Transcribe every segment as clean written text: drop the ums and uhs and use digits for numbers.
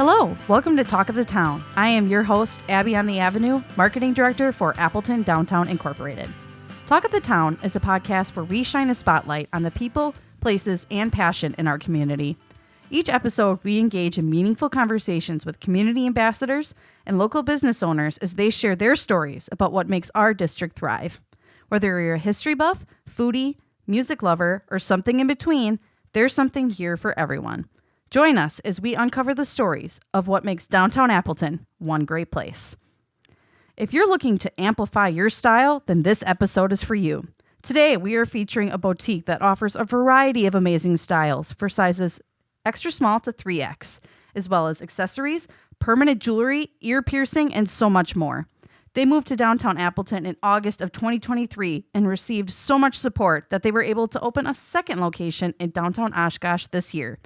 Hello, welcome to Talk of the Town. I am your host, Abby on the Avenue, Marketing Director for Appleton Downtown Incorporated. Talk of the Town is a podcast where we shine a spotlight on the people, places, and passion in our community. Each episode, we engage in meaningful conversations with community ambassadors and local business owners as they share their stories about what makes our district thrive. Whether you're a history buff, foodie, music lover, or something in between, there's something here for everyone. Join us as we uncover the stories of what makes Downtown Appleton one great place. If you're looking to amplify your style, then this episode is for you. Today, we are featuring a boutique that offers a variety of amazing styles for sizes extra small to 3X, as well as accessories, permanent jewelry, ear piercing, and so much more. They moved to Downtown Appleton in August of 2023 and received so much support that they were able to open a second location in downtown Oshkosh this year.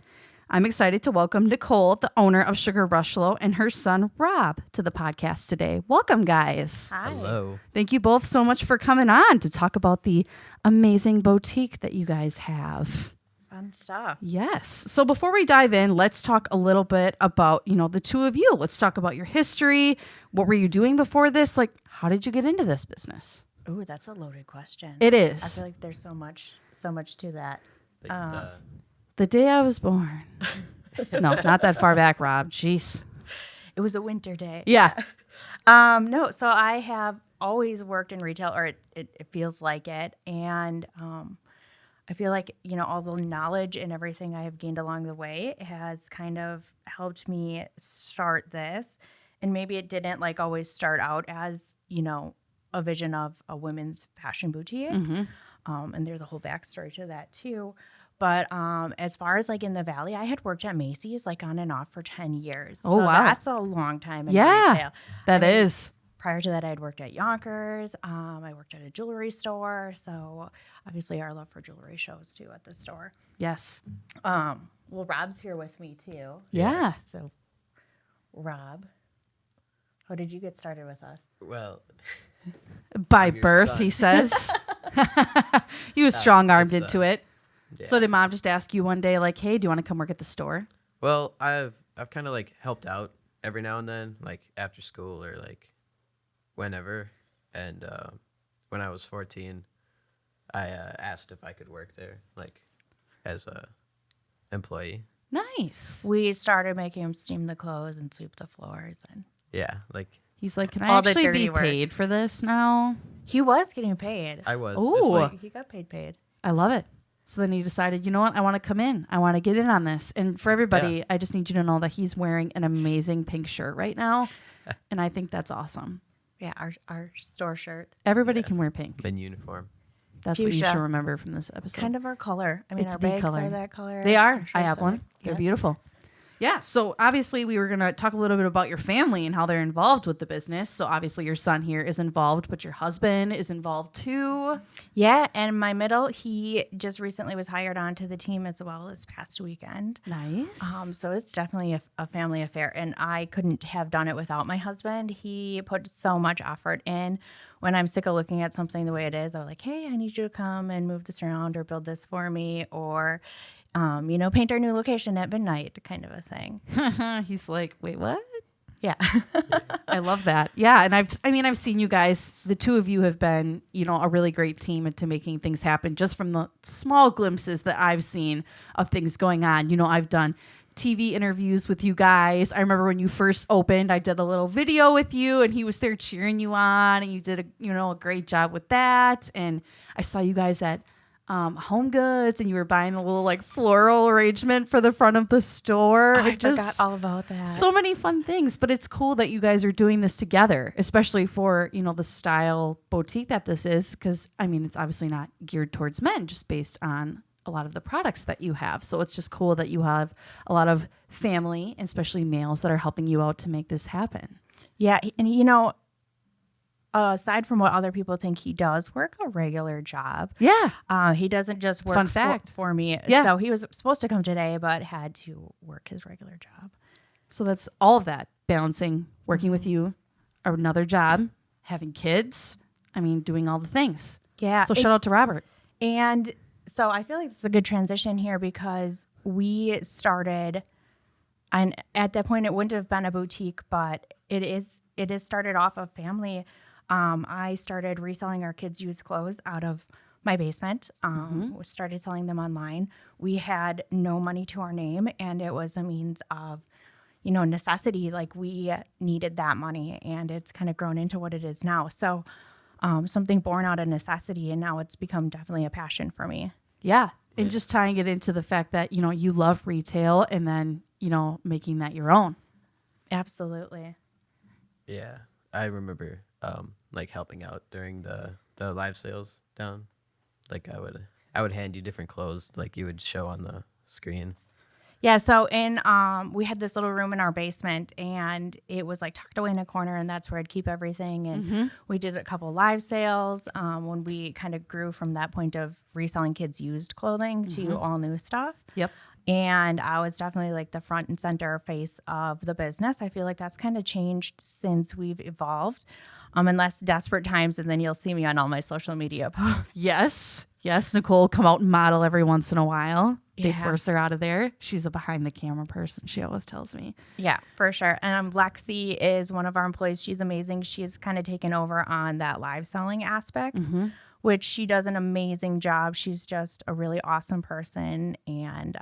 I'm excited to welcome Nicole, the owner of Sugar Rushlow, and her son, Rob, to the podcast today. Welcome, guys. Hi. Hello. Thank you both so much for coming on to talk about the amazing boutique that you guys have. Fun stuff. Yes. So before we dive in, let's talk a little bit about, the two of you. Let's talk about your history. What were you doing before this? Like, how did you get into this business? Ooh, that's a loaded question. It is. I feel like there's so much to that. The day I was born. No, not that far back, Rob. Jeez. It was a winter day. Yeah. No, so I have always worked in retail, or it feels like it. And I feel like, all the knowledge and everything I have gained along the way has kind of helped me start this. And maybe it didn't always start out as, a vision of a women's fashion boutique. Mm-hmm. And there's a whole backstory to that too. But as far as in the Valley, I had worked at Macy's on and off for 10 years. Oh, so wow. That's a long time in retail. That is. Prior to that, I had worked at Yonkers. I worked at a jewelry store. So obviously our love for jewelry shows too at the store. Yes. Well, Rob's here with me too. Yeah. So Rob, how did you get started with us? Well, By I'm your birth, son. he says. You was strong-armed that's, into it. yeah. So did mom just ask you one day, hey, do you want to come work at the store? Well, I've kind of helped out every now and then, after school or whenever. And when I was 14, I asked if I could work there, as a employee. Nice. We started making him steam the clothes and sweep the floors, and Yeah, He's like, can I all the actually dirty be work. paid for this now? he was getting paid. I was. Ooh. Just He got paid. I love it. So then he decided, you know what? I want to come in. I want to get in on this. And for everybody, Yeah. I just need you to know that he's wearing an amazing pink shirt right now. And I think that's awesome. Yeah, our store shirt. Everybody Yeah. can wear pink. in uniform. That's what you Fuchsia. should remember from this episode. Kind of our color. I mean, It's our the bags color. are that color. They Our are. shirts I have one. They're yeah. beautiful. Yeah. So obviously we were going to talk a little bit about your family and how they're involved with the business. So obviously your son here is involved, but your husband is involved too. Yeah, and my middle, he just recently was hired onto the team as well this past weekend. Nice. So it's definitely a family affair, and I couldn't have done it without my husband. He put so much effort in. When I'm sick of looking at something the way it is, I'm like, hey, I need you to come and move this around or build this for me, or paint our new location at midnight, kind of a thing. He's like, wait, what? Yeah. I love that. Yeah. And I've seen you guys, the two of you have been, a really great team into making things happen just from the small glimpses that I've seen of things going on. I've done TV interviews with you guys. I remember when you first opened, I did a little video with you and he was there cheering you on and you did a great job with that. And I saw you guys at Home Goods and you were buying a little floral arrangement for the front of the store. I forgot all about that. So many fun things, but it's cool that you guys are doing this together, especially for, the style boutique that this is. Because, it's obviously not geared towards men, just based on a lot of the products that you have. So it's just cool that you have a lot of family, especially males, that are helping you out to make this happen. Yeah, and aside from what other people think, he does work a regular job. Yeah. He doesn't just work Fun fact. for me. Yeah. So he was supposed to come today, but had to work his regular job. So that's all of that, balancing, working with you, another job, having kids, doing all the things. Yeah. So shout out to Robert. And so I feel like this is a good transition here because we started And at that point, it wouldn't have been a boutique, but it is started off of family. I started reselling our kids' used clothes out of my basement. We started selling them online. We had no money to our name, and it was a means of, necessity. Like, we needed that money, and it's kind of grown into what it is now. So something born out of necessity, and now it's become definitely a passion for me. Yeah. And just tying it into the fact that, you love retail and then, making that your own. Absolutely. Yeah, I remember like helping out during the live sales down. Like I would hand you different clothes like you would show on the screen. Yeah, so we had this little room in our basement, and it was like tucked away in a corner, and that's where I'd keep everything. And we did a couple live sales when we kind of grew from that point of reselling kids' used clothing to all new stuff. Yep. And I was definitely like the front and center face of the business. I feel like that's kind of changed since we've evolved. In less desperate times, and then you'll see me on all my social media posts. Yes. Nicole come out and model every once in a while. They Yeah. force her out of there. She's a behind the camera person. She always tells me. Yeah, for sure. And Lexi is one of our employees. She's amazing. She's kind of taken over on that live selling aspect, which she does an amazing job. She's just a really awesome person and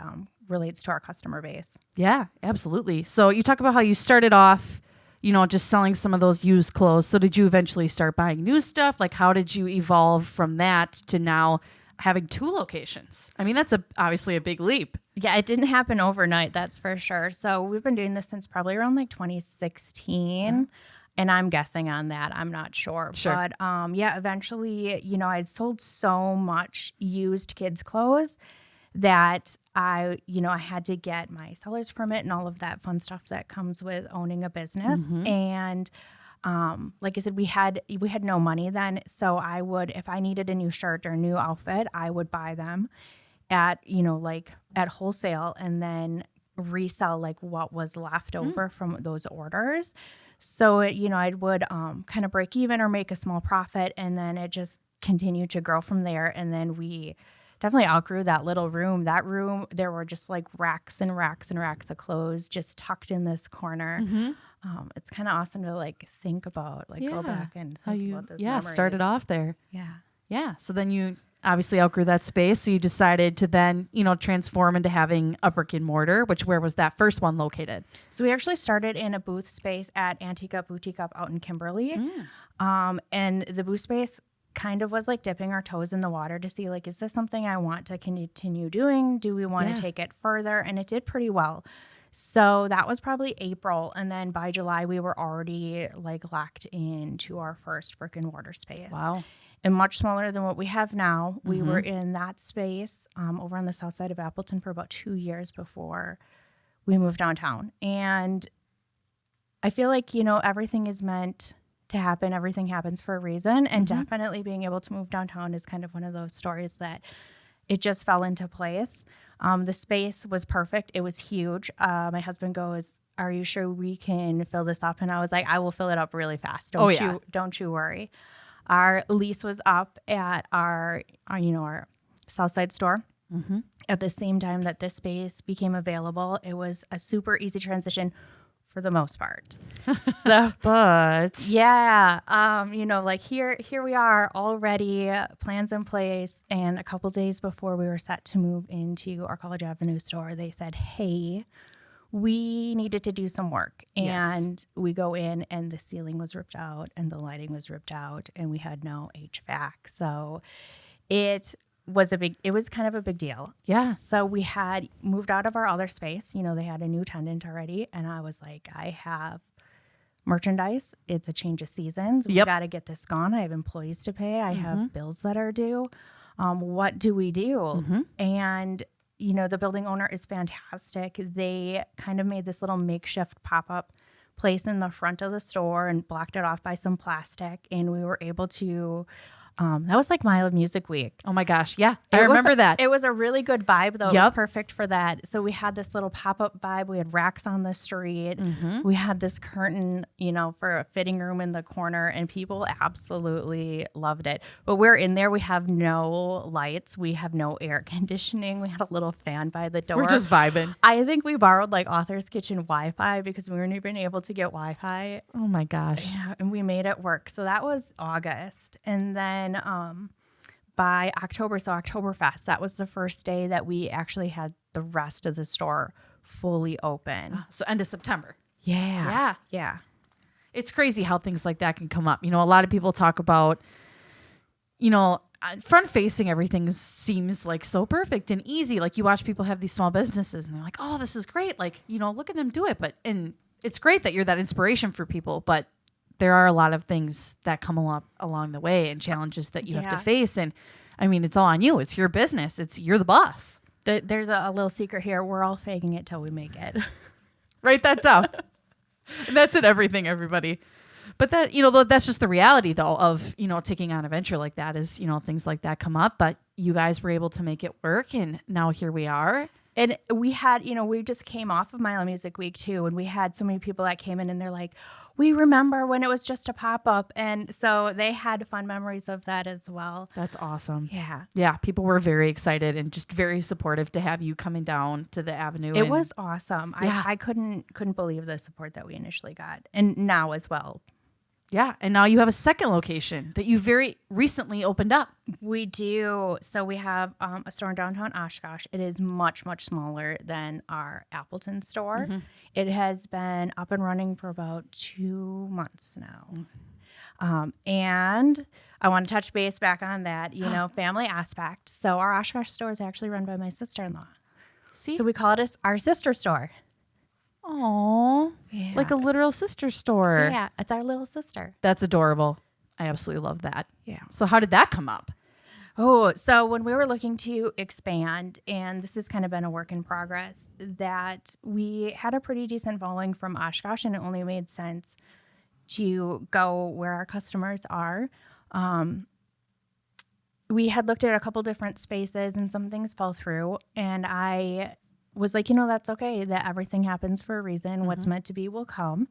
relates to our customer base. Yeah, absolutely. So you talk about how you started off, just selling some of those used clothes. So did you eventually start buying new stuff? Like, how did you evolve from that to now having 2 locations? I mean, that's obviously a big leap. Yeah, it didn't happen overnight, that's for sure. So we've been doing this since probably around like 2016. And I'm guessing on that. I'm not sure. Sure. But eventually, I'd sold so much used kids' clothes that I had to get my seller's permit and all of that fun stuff that comes with owning a business. And like I said, we had no money then. So I would, if I needed a new shirt or a new outfit, I would buy them at, at wholesale and then resell like what was left over from those orders. So, I would kind of break even or make a small profit, and then it just continued to grow from there. And then we definitely outgrew that little room. That room, there were just like racks and racks and racks of clothes just tucked in this corner. It's kind of awesome to like think about, like go back and think about those memories. Started off there. Yeah. So then you obviously outgrew that space. So you decided to then, transform into having a brick and mortar, where was that first one located? So we actually started in a booth space at Antique Boutique up out in Kimberly. And the booth space kind of was like dipping our toes in the water to see, like, is this something I want to continue doing? Do we want to take it further? And it did pretty well. So that was probably April. And then by July, we were already like locked into our first brick and mortar space. Wow. And much smaller than what we have now. We were in that space over on the south side of Appleton for about 2 years before we moved downtown. And I feel like, everything is meant to happen. Everything happens for a reason. And definitely being able to move downtown is kind of one of those stories that it just fell into place. The space was perfect. It was huge. My husband goes, "Are you sure we can fill this up?" And I was like, "I will fill it up really fast. Don't you worry." Our lease was up at our Southside store. At the same time that this space became available. It was a super easy transition for the most part. So, But yeah, like here we are already, plans in place. And a couple days before we were set to move into our College Avenue store, they said, "Hey, we needed to do some work." And we go in and the ceiling was ripped out and the lighting was ripped out and we had no HVAC. So it was kind of a big deal. Yeah. So we had moved out of our other space. They had a new tenant already. And I was like, I have merchandise. It's a change of seasons. We got to get this gone. I have employees to pay. I have bills that are due. What do we do? And the building owner is fantastic. They kind of made this little makeshift pop-up place in the front of the store and blocked it off by some plastic. And we were able to That was like my music week. Oh my gosh. Yeah. I remember that. It was a really good vibe, though. It Yep. was perfect for that. So we had this little pop-up vibe. We had racks on the street. We had this curtain, for a fitting room in the corner, and people absolutely loved it. But we're in there. We have no lights. We have no air conditioning. We had a little fan by the door. We're just vibing. I think we borrowed like Author's Kitchen Wi-Fi because we weren't even able to get Wi-Fi. Oh my gosh. Yeah, and we made it work. So that was August. And then by October, so Oktoberfest, that was the first day that we actually had the rest of the store fully open. So end of September. Yeah. It's crazy how things like that can come up. A lot of people talk about, front facing everything seems like so perfect and easy. Like you watch people have these small businesses and they're like, oh, this is great. Like, look at them do it. And it's great that you're that inspiration for people, but there are a lot of things that come along the way and challenges that you have to face. And I mean, it's all on you. It's your business. You're the boss. There's a little secret here. We're all faking it till we make it. Write that down. And that's in everything, everybody. But that, that's just the reality though of, taking on a venture like that is, things like that come up, but you guys were able to make it work. And now here we are. And we had, we just came off of Mile Music Week too. And we had so many people that came in and they're like, we remember when it was just a pop-up. And so they had fun memories of that as well. That's awesome. Yeah. Yeah. People were very excited and just very supportive to have you coming down to the Avenue. It was awesome. Yeah. I couldn't believe the support that we initially got. And now as well. Yeah. And now you have a second location that you very recently opened up. We do. So we have a store in downtown Oshkosh. It is much, much smaller than our Appleton store. It has been up and running for about 2 months now. And I want to touch base back on that, family aspect. So our Oshkosh store is actually run by my sister-in-law. See? So we call it our sister store. Oh, Yeah. like a literal sister store. Yeah, it's our little sister. That's adorable. I absolutely love that. Yeah. So how did that come up? Oh, so when we were looking to expand, and this has kind of been a work in progress, that we had a pretty decent following from Oshkosh, and it only made sense to go where our customers are. We had looked at a couple different spaces, and some things fell through, and I was like, that's okay, that everything happens for a reason. What's meant to be will come.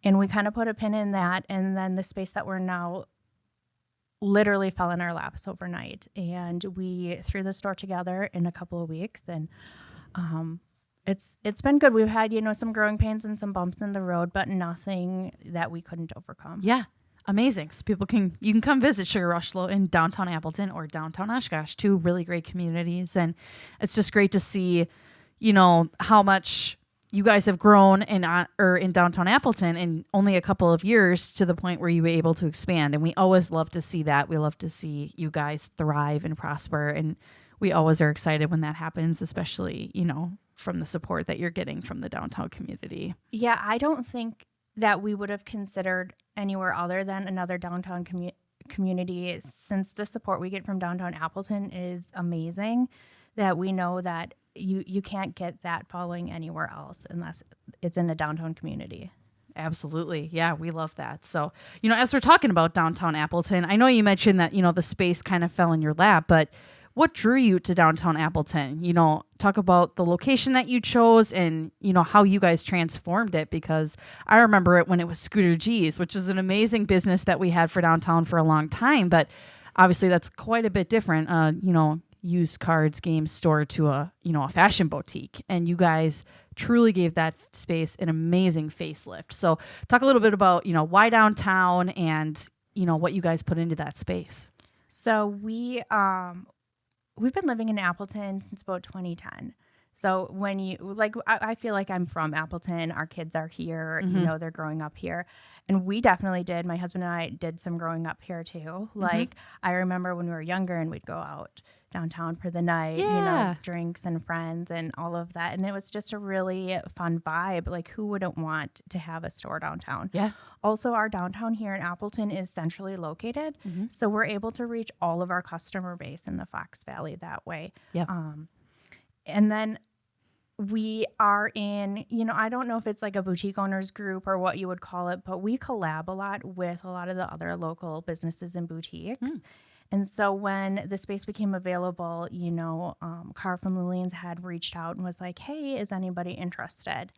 And we kind of put a pin in that, and then the space that we're now literally fell in our laps overnight, and we threw the store together in a couple of weeks, and it's been good. We've had some growing pains and some bumps in the road, but nothing that we couldn't overcome. Yeah, amazing. So you can come visit Sugar Rushlow in downtown Appleton or downtown Oshkosh, 2 really great communities, and it's just great to see how much you guys have grown in downtown Appleton in only a couple of years to the point where you were able to expand. And we always love to see that. We love to see you guys thrive and prosper. And we always are excited when that happens, especially, from the support that you're getting from the downtown community. Yeah, I don't think that we would have considered anywhere other than another downtown community, since the support we get from downtown Appleton is amazing, that we know that you can't get that following anywhere else unless it's in a downtown community. Absolutely. Yeah, we love that. So, as we're talking about downtown Appleton, I know you mentioned that, the space kind of fell in your lap, but what drew you to downtown Appleton? Talk about the location that you chose and, how you guys transformed it, because I remember it when it was Scooter G's, which was an amazing business that we had for downtown for a long time. But obviously that's quite a bit different, used cards games store to a fashion boutique, and you guys truly gave that space an amazing facelift. So talk a little bit about why downtown and what you guys put into that space. So we've been living in Appleton since about 2010. So when I feel like I'm from Appleton. Our kids are here, they're growing up here. And we definitely did. My husband and I did some growing up here too. Like I remember when we were younger and we'd go out downtown for the night, drinks and friends and all of that. And it was just a really fun vibe. Like who wouldn't want to have a store downtown? Yeah. Also, our downtown here in Appleton is centrally located. So we're able to reach all of our customer base in the Fox Valley that way. Yeah. And then we are in, I don't know if it's like a boutique owners group or what you would call it, but we collab a lot with a lot of the other local businesses and boutiques. And so when the space became available, Carl from Lillian's had reached out and was like, hey, is anybody interested?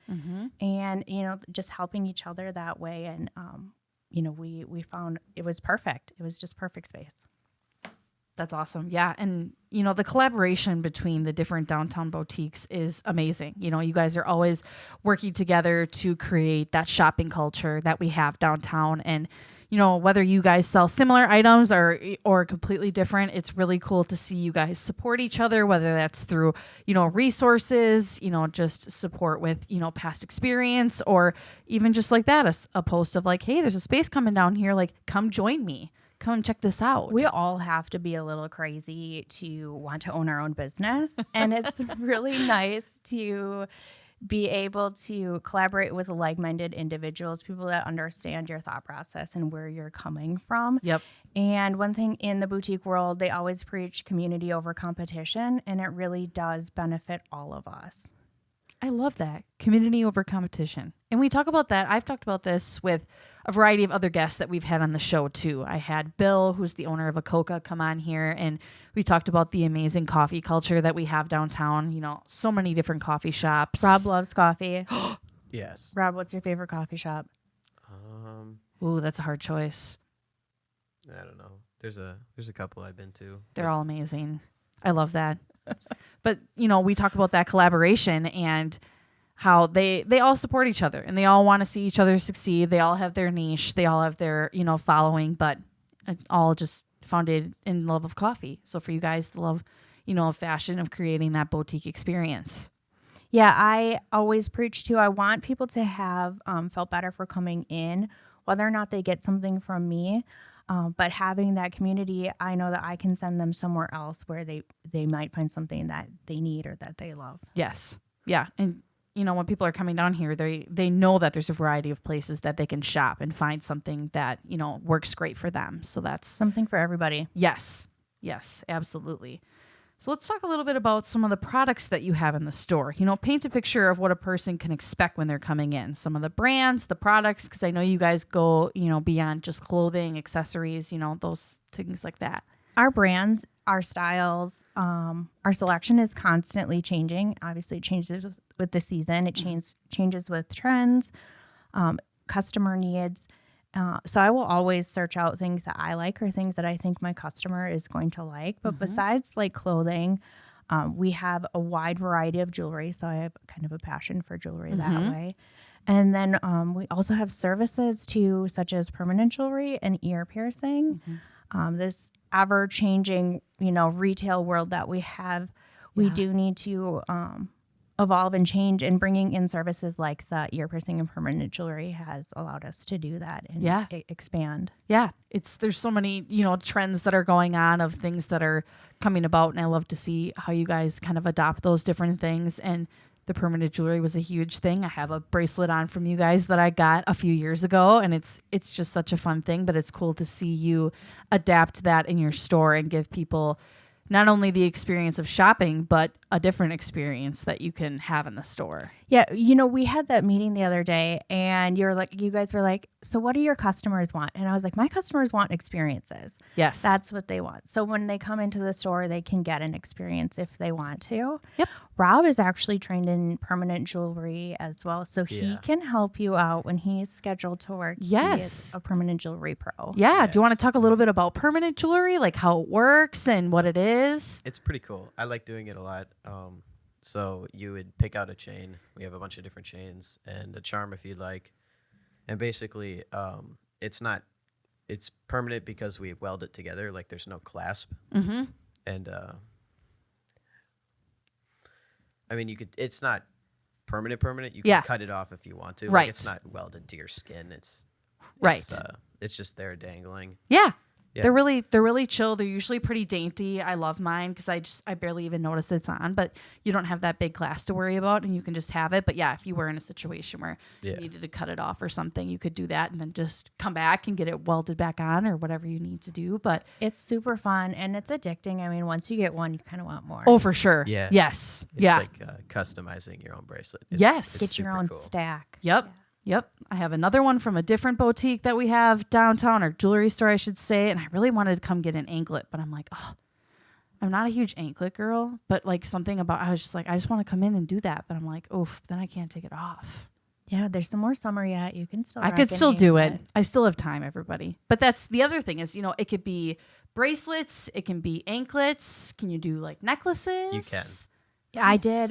And, just helping each other that way. And, we found it was perfect. It was just perfect space. That's awesome. Yeah. And, the collaboration between the different downtown boutiques is amazing. You guys are always working together to create that shopping culture that we have downtown. And, whether you guys sell similar items or completely different, it's really cool to see you guys support each other, whether that's through, resources, just support with, past experience, or even just like that, a post of like, hey, there's a space coming down here. Like, come join me. Come and check this out. We all have to be a little crazy to want to own our own business. And it's really nice to be able to collaborate with like-minded individuals, people that understand your thought process and where you're coming from. Yep. And one thing in the boutique world, they always preach community over competition, and it really does benefit all of us. I love that. Community over competition. And we talk about that. I've talked about this with a variety of other guests that we've had on the show too. I had Bill, who's the owner of a Coca, come on here, and we talked about the amazing coffee culture that we have downtown. So many different coffee shops. Rob loves coffee. Yes. Rob, what's your favorite coffee shop? Ooh, that's a hard choice. I don't know. There's a couple I've been to. They're all amazing. I love that. But, we talk about that collaboration and how they all support each other and they all want to see each other succeed. They all have their niche. They all have their, following, but all just founded in love of coffee. So for you guys, the love, of fashion, of creating that boutique experience. Yeah, I always preach I want people to have felt better for coming in, whether or not they get something from me. But having that community, I know that I can send them somewhere else where they might find something that they need or that they love. Yes. Yeah. And, when people are coming down here, they know that there's a variety of places that they can shop and find something that, works great for them. So that's something for everybody. Yes. Yes, absolutely. So let's talk a little bit about some of the products that you have in the store. Paint a picture of what a person can expect when they're coming in. Some of the brands, the products, because I know you guys go, beyond just clothing, accessories, those things like that. Our brands, our styles, our selection is constantly changing. Obviously, it changes with the season. It changes with trends, customer needs. So I will always search out things that I like or things that I think my customer is going to like. But besides like clothing, we have a wide variety of jewelry. So I have kind of a passion for jewelry that way. And then we also have services too, such as permanent jewelry and ear piercing. This ever-changing, retail world that we have, we do need to evolve and change, and bringing in services like the ear piercing and permanent jewelry has allowed us to do that and expand. Yeah. There's so many, trends that are going on of things that are coming about. And I love to see how you guys kind of adopt those different things. And the permanent jewelry was a huge thing. I have a bracelet on from you guys that I got a few years ago, and it's just such a fun thing, but it's cool to see you adapt that in your store and give people not only the experience of shopping, but a different experience that you can have in the store. Yeah. We had that meeting the other day, and you guys were like, so what do your customers want? And I was like, my customers want experiences. Yes. That's what they want. So when they come into the store, they can get an experience if they want to. Yep. Rob is actually trained in permanent jewelry as well. So he can help you out when he's scheduled to work. Yes. He is a permanent jewelry pro. Yeah. Yes. Do you want to talk a little bit about permanent jewelry, like how it works and what it is? It's pretty cool. I like doing it a lot. So you would pick out a chain. We have a bunch of different chains and a charm if you'd like. And basically, it's permanent because we weld it together. Like there's no clasp. Mm-hmm. And I mean, it's not permanent. You can cut it off if you want to. Right. Like, it's not welded to your skin. It's just there dangling. Yeah. Yeah. They're really chill. They're usually pretty dainty. I love mine because I barely even notice it's on, but you don't have that big glass to worry about and you can just have it. But yeah, if you were in a situation where you needed to cut it off or something, you could do that and then just come back and get it welded back on or whatever you need to do. But it's super fun and it's addicting. I mean, once you get one, you kind of want more. Oh, for sure. Yeah. Yes. It's like customizing your own bracelet. Yes. Get your own cool. stack. Yep. Yep. I have another one from a different boutique that we have downtown, or jewelry store, I should say. And I really wanted to come get an anklet, but I'm like, oh, I'm not a huge anklet girl. But like something about, I was just like, I just want to come in and do that. But I'm like, oof, then I can't take it off. Yeah, there's some more summer yet. You can still. I could still do it. I still have time, everybody. But that's the other thing is, it could be bracelets. It can be anklets. Can you do like necklaces? You can. Yeah, I did.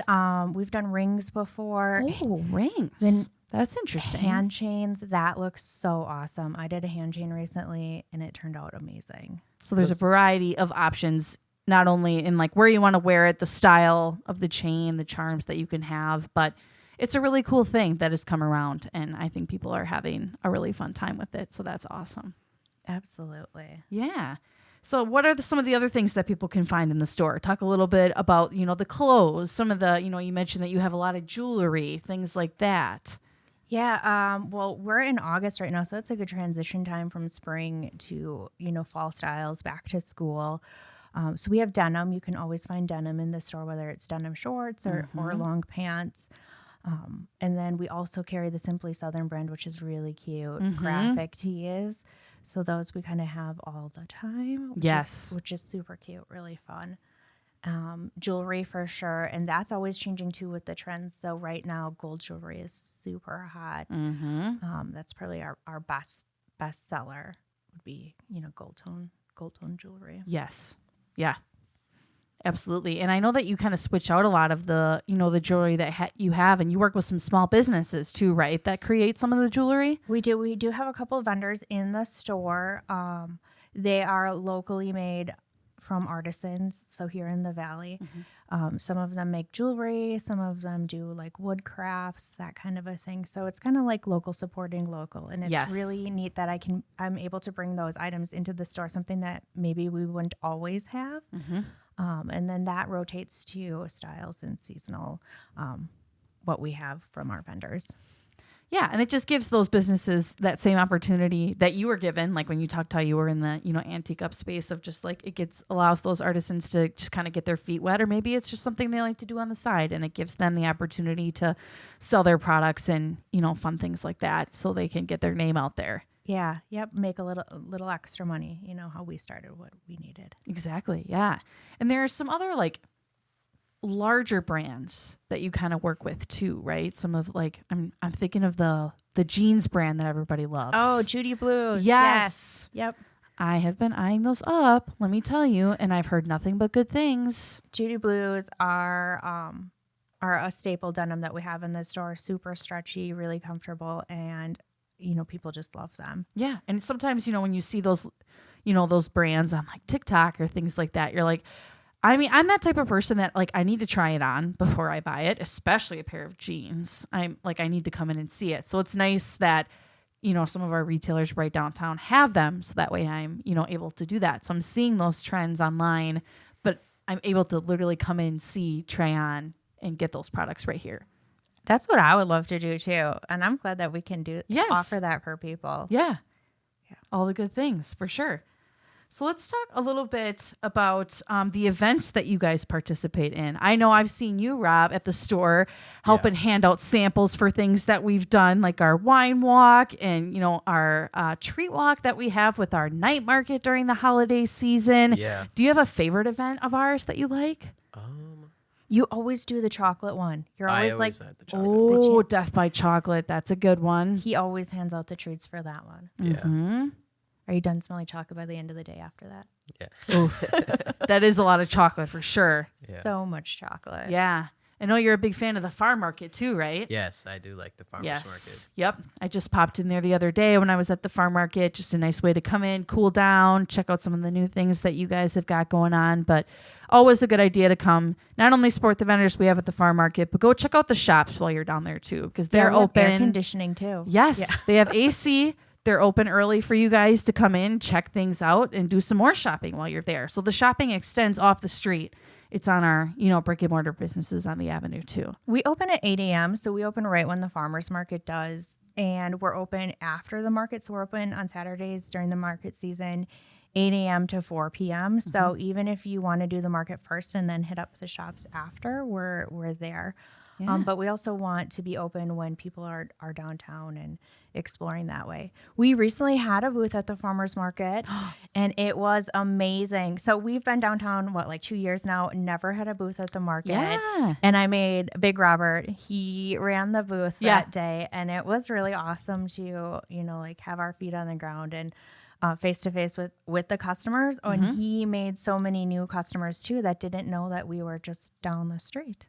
We've done rings before. Oh, rings. Then that's interesting. hand chains. That looks so awesome. I did a hand chain recently, and it turned out amazing. So there's a variety of options, not only in like where you want to wear it, the style of the chain, the charms that you can have, but it's a really cool thing that has come around, and I think people are having a really fun time with it. So that's awesome. Absolutely. Yeah. So what are some of the other things that people can find in the store? Talk a little bit about, the clothes, some of the, you mentioned that you have a lot of jewelry, things like that. Yeah. Well, we're in August right now, so that's a good transition time from spring to, fall styles, back to school. So we have denim. You can always find denim in the store, whether it's denim shorts or long pants. And then we also carry the Simply Southern brand, which is really cute. Graphic tees. So those we kind of have all the time. Which is super cute, really fun. Jewelry for sure. And that's always changing too with the trends. So right now, gold jewelry is super hot. That's probably our best seller would be, gold tone jewelry. Yes. Yeah. Absolutely. And I know that you kind of switch out a lot of the, the jewelry that you have, and you work with some small businesses too, right? That create some of the jewelry. We do. We do have a couple of vendors in the store. They are locally made from artisans. So here in the Valley, some of them make jewelry. Some of them do like wood crafts, that kind of a thing. So it's kind of like local supporting local. And it's really neat that I'm able to bring those items into the store, something that maybe we wouldn't always have. And then that rotates to styles and seasonal, what we have from our vendors. Yeah, and it just gives those businesses that same opportunity that you were given, like when you talked how you were in the, antique up space of just like allows those artisans to just kind of get their feet wet, or maybe it's just something they like to do on the side, and it gives them the opportunity to sell their products and, fun things like that so they can get their name out there. Yeah. Yep. Make a little extra money. How we started, what we needed. Exactly. Yeah. And there are some other like larger brands that you kind of work with too, right? Some of like, I'm thinking of the jeans brand that everybody loves. Oh, Judy Blues. Yes. Yep. I have been eyeing those up, let me tell you, and I've heard nothing but good things. Judy Blues are a staple denim that we have in the store. Super stretchy, really comfortable, and people just love them. Yeah. And sometimes, when you see those, those brands on like TikTok or things like that, you're like, I mean, I'm that type of person that like, I need to try it on before I buy it, especially a pair of jeans. I'm like, I need to come in and see it. So it's nice that, some of our retailers right downtown have them. So that way I'm, able to do that. So I'm seeing those trends online, but I'm able to literally come in, see, try on, and get those products right here. That's what I would love to do too. And I'm glad that we can offer that for people. Yeah. All the good things for sure. So let's talk a little bit about the events that you guys participate in. I know I've seen you, Rob, at the store helping hand out samples for things that we've done, like our wine walk and, our treat walk that we have with our night market during the holiday season. Yeah. Do you have a favorite event of ours that you like? You always do the chocolate one. You're always like, had the chocolate. Death by Chocolate. That's a good one. He always hands out the treats for that one. Yeah. Mm-hmm. Are you done smelling chocolate by the end of the day after that? Yeah. Oof. That is a lot of chocolate for sure. Yeah. So much chocolate. Yeah. I know you're a big fan of the farm market too, right? Yes, I do like the farmers market. Yep. I just popped in there the other day when I was at the farm market. Just a nice way to come in, cool down, check out some of the new things that you guys have got going on. But always a good idea to come, not only support the vendors we have at the farm market, but go check out the shops while you're down there too, because they're open. Air conditioning too. Yes. Yeah. They have AC. They're open early for you guys to come in, check things out, and do some more shopping while you're there. So the shopping extends off the street. It's on our, brick and mortar businesses on the avenue too. We open at 8 a.m. So we open right when the farmers market does. And we're open after the market. So we're open on Saturdays during the market season, 8 a.m. to 4 p.m. Mm-hmm. So even if you want to do the market first and then hit up the shops after, we're there. Yeah. But we also want to be open when people are downtown and exploring that way. We recently had a booth at the farmers market and it was amazing. So we've been downtown, like 2 years now, never had a booth at the market. Yeah. And I made Big Robert. He ran the booth that day and it was really awesome to, like have our feet on the ground and face to face with the customers. Oh, and he made so many new customers too that didn't know that we were just down the street.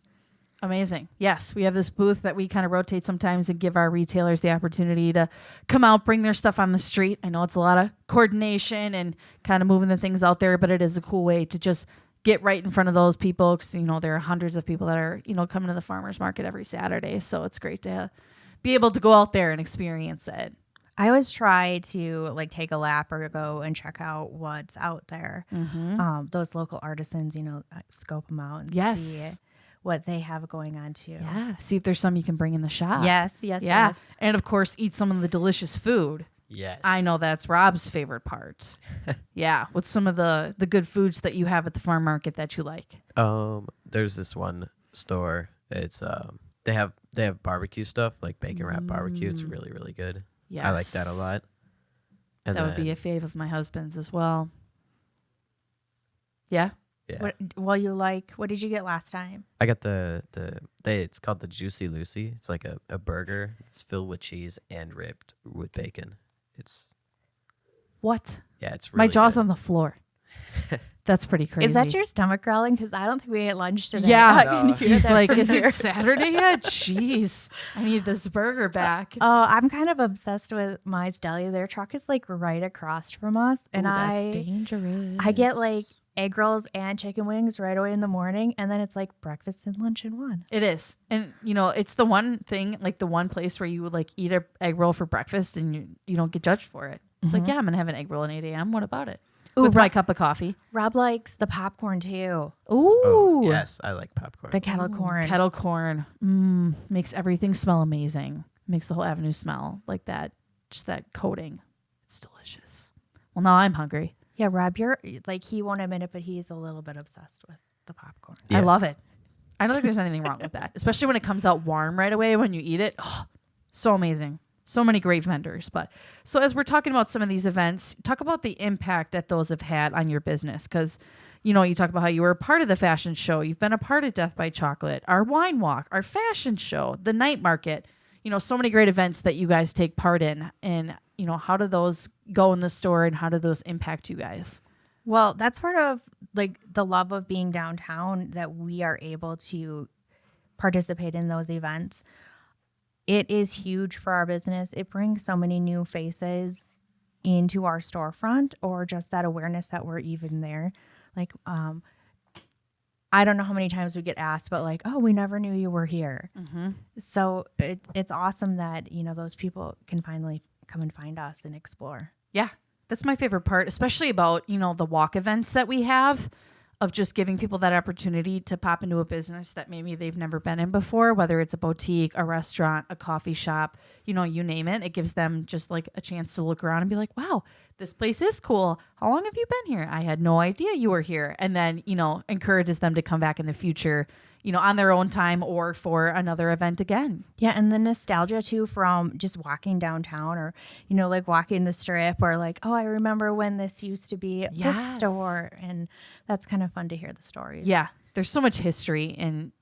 Amazing. Yes, we have this booth that we kind of rotate sometimes and give our retailers the opportunity to come out, bring their stuff on the street. I know it's a lot of coordination and kind of moving the things out there, but it is a cool way to just get right in front of those people because, there are hundreds of people that are, coming to the farmers market every Saturday. So it's great to be able to go out there and experience it. I always try to take a lap or go and check out what's out there. Those local artisans, scope them out and see what they have going on too. Yeah. See if there's some you can bring in the shop. Yes. Yeah. And of course, eat some of the delicious food. Yes. I know that's Rob's favorite part. Yeah. What's some of the good foods that you have at the farm market that you like? There's this one store. It's they have barbecue stuff, like bacon wrap barbecue. It's really, really good. Yes. I like that a lot. And that would be a fave of my husband's as well. Yeah. Yeah. What did you get last time? I got it's called the Juicy Lucy. It's like a burger. It's filled with cheese and ripped with bacon. It's what? Yeah, it's really my jaw's good. on the floor. That's pretty crazy. Is that your stomach growling? Because I don't think we ate lunch today. Yeah. No. He's like, is it Saturday yet? Jeez. I need this burger back. Oh, I'm kind of obsessed with Mi's Deli. Their truck is right across from us. And that's dangerous. I get egg rolls and chicken wings right away in the morning. And then it's breakfast and lunch in one. It is. And, it's the one thing, the one place where you would eat an egg roll for breakfast and you don't get judged for it. It's yeah, I'm going to have an egg roll at 8 a.m. What about it? Ooh, with my cup of coffee. Rob likes the popcorn too. Ooh. Oh, yes, I like popcorn. The kettle corn. Kettle corn. Makes everything smell amazing. Makes the whole avenue smell like that. Just that coating. It's delicious. Well, now I'm hungry. Yeah, Rob, you're he won't admit it, but he's a little bit obsessed with the popcorn. Yes. I love it. I don't think there's anything wrong with that, especially when it comes out warm right away when you eat it. Oh, so amazing. So many great vendors. But so as we're talking about some of these events, talk about the impact that those have had on your business. Because, you talk about how you were a part of the fashion show. You've been a part of Death by Chocolate, our wine walk, our fashion show, the night market, so many great events that you guys take part in. And, how do those go in the store and how do those impact you guys? Well, that's part of the love of being downtown, that we are able to participate in those events. It is huge for our business. It brings so many new faces into our storefront, or just that awareness that we're even there. I don't know how many times we get asked, but oh, we never knew you were here. So it's awesome that, those people can finally come and find us and explore. Yeah, that's my favorite part, especially about, the walk events that we have, of just giving people that opportunity to pop into a business that maybe they've never been in before, whether it's a boutique, a restaurant, a coffee shop, you name it. It gives them just a chance to look around and be like, wow, this place is cool. How long have you been here? I had no idea you were here. And then, encourages them to come back in the future, on their own time or for another event again. Yeah. And the nostalgia too, from just walking downtown or, walking the strip, or oh, I remember when this used to be this store. And that's kind of fun to hear the stories. Yeah. There's so much history in,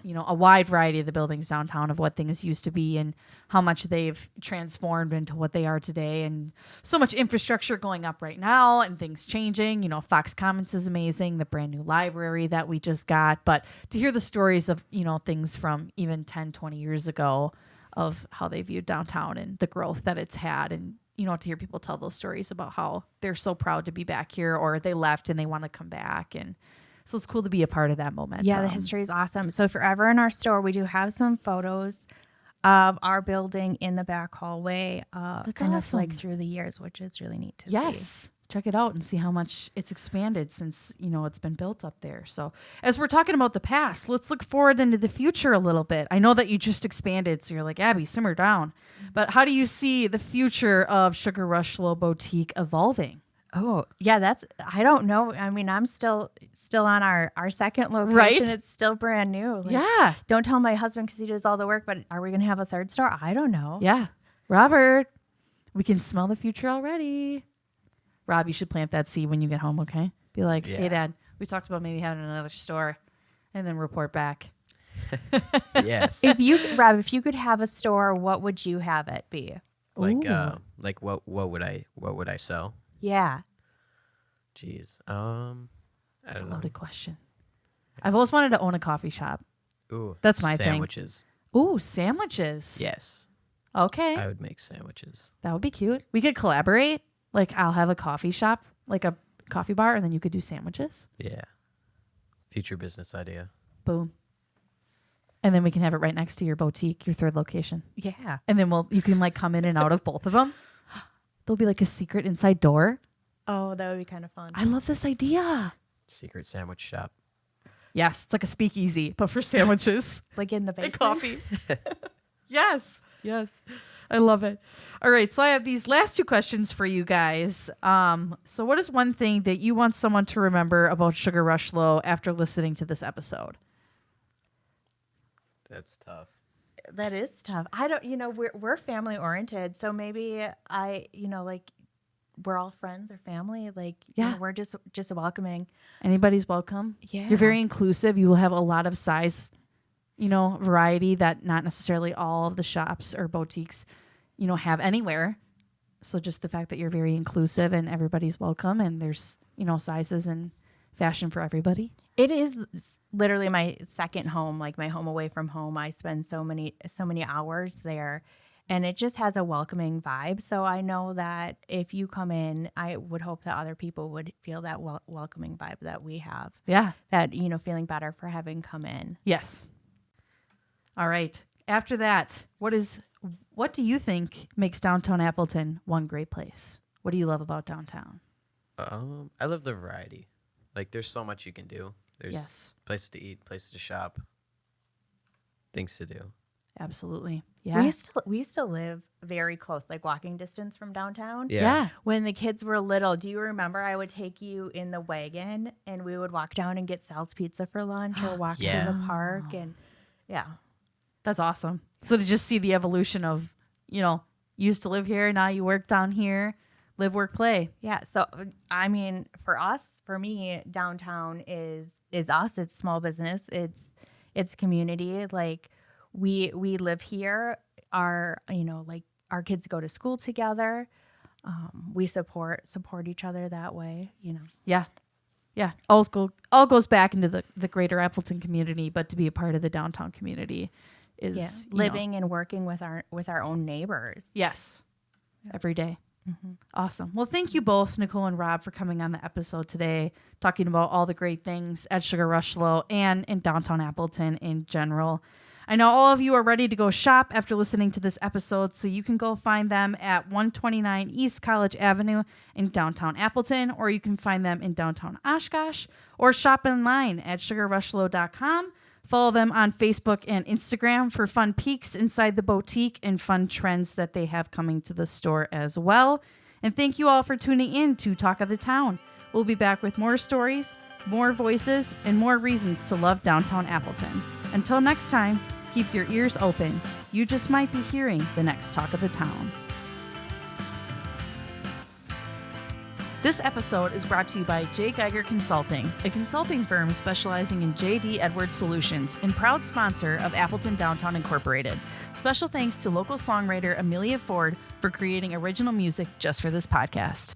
a wide variety of the buildings downtown of what things used to be and how much they've transformed into what they are today. And so much infrastructure going up right now and things changing. Fox Commons is amazing, the brand new library that we just got. But to hear the stories of, things from even 10, 20 years ago of how they viewed downtown and the growth that it's had, and, to hear people tell those stories about how they're so proud to be back here, or they left and they want to come back. And so it's cool to be a part of that moment. Yeah, the history is awesome. So if you're ever in our store, we do have some photos of our building in the back hallway, kind awesome. of through the years, which is really neat to see. Yes. Check it out and see how much it's expanded since, it's been built up there. So as we're talking about the past, let's look forward into the future a little bit. I know that you just expanded, so you're like, Abby, simmer down. But how do you see the future of Sugar Rushlow Boutique evolving? Oh, yeah, I don't know. I mean, I'm still on our second location. Right? It's still brand new. Like, Yeah. Don't tell my husband because he does all the work, but are we going to have a third store? I don't know. Yeah. Robert, we can smell the future already. Rob, you should plant that seed when you get home, okay? Be like, hey, Dad, we talked about maybe having another store, and then report back. Yes. Rob, if you could have a store, what would you have it be? Like what would I sell? Yeah. Jeez. I That's a don't know. loaded question. I've always wanted to own a coffee shop. Ooh, That's my thing. sandwiches. Ooh, sandwiches. Yes. Okay. I would make sandwiches. That would be cute. We could collaborate. Like, I'll have a coffee shop, like a coffee bar, and then you could do sandwiches. Yeah. Future business idea. Boom. And then we can have it right next to your boutique, your third location. Yeah. And then you can like come in and out of both of them. There'll be like a secret inside door. Oh, that would be kind of fun. I love this idea. Secret sandwich shop. Yes, it's like a speakeasy, but for sandwiches. Like in the And basement. coffee. Yes. Yes. I love it. All right. So I have these last two questions for you guys. So what is one thing that you want someone to remember about Sugar Rushlow after listening to this episode? That's tough. That is tough. I don't, we're family oriented. So maybe we're all friends or family. Like, we're just welcoming. Anybody's welcome. Yeah. You're very inclusive. You will have a lot of size, variety that not necessarily all of the shops or boutiques, have anywhere. So just the fact that you're very inclusive and everybody's welcome and there's, sizes and fashion for everybody. It is literally my second home, like my home away from home. I spend so many hours there, and it just has a welcoming vibe. So I know that if you come in, I would hope that other people would feel that welcoming vibe that we have. Yeah. That, feeling better for having come in. Yes. All right. After that, what do you think makes Downtown Appleton one great place? What do you love about downtown? I love the variety. Like, there's so much you can do. There's places to eat, places to shop, things to do. Absolutely. Yeah. We used to live very close, like walking distance from downtown. Yeah. When the kids were little, do you remember I would take you in the wagon and we would walk down and get Sal's Pizza for lunch or walk to the park? And yeah. That's awesome. So to just see the evolution of, you used to live here, now you work down here, live, work, play. Yeah. So, I mean, for me, downtown is us. It's small business. It's community. Like we live here. Our kids go to school together. We support each other that way, Yeah. Yeah. All goes back into the greater Appleton community, but to be a part of the downtown community is living and working with our own neighbors. Yes. Every day. Mm-hmm. Awesome. Well, thank you both, Nicole and Rob, for coming on the episode today, talking about all the great things at Sugar Rushlow and in downtown Appleton in general. I know all of you are ready to go shop after listening to this episode, so you can go find them at 129 East College Avenue in downtown Appleton, or you can find them in downtown Oshkosh, or shop online at sugarrushlow.com. Follow them on Facebook and Instagram for fun peeks inside the boutique and fun trends that they have coming to the store as well. And thank you all for tuning in to Talk of the Town. We'll be back with more stories, more voices, and more reasons to love downtown Appleton. Until next time, keep your ears open. You just might be hearing the next Talk of the Town. This episode is brought to you by J. Geiger Consulting, a consulting firm specializing in J.D. Edwards Solutions and proud sponsor of Appleton Downtown Incorporated. Special thanks to local songwriter Amelia Ford for creating original music just for this podcast.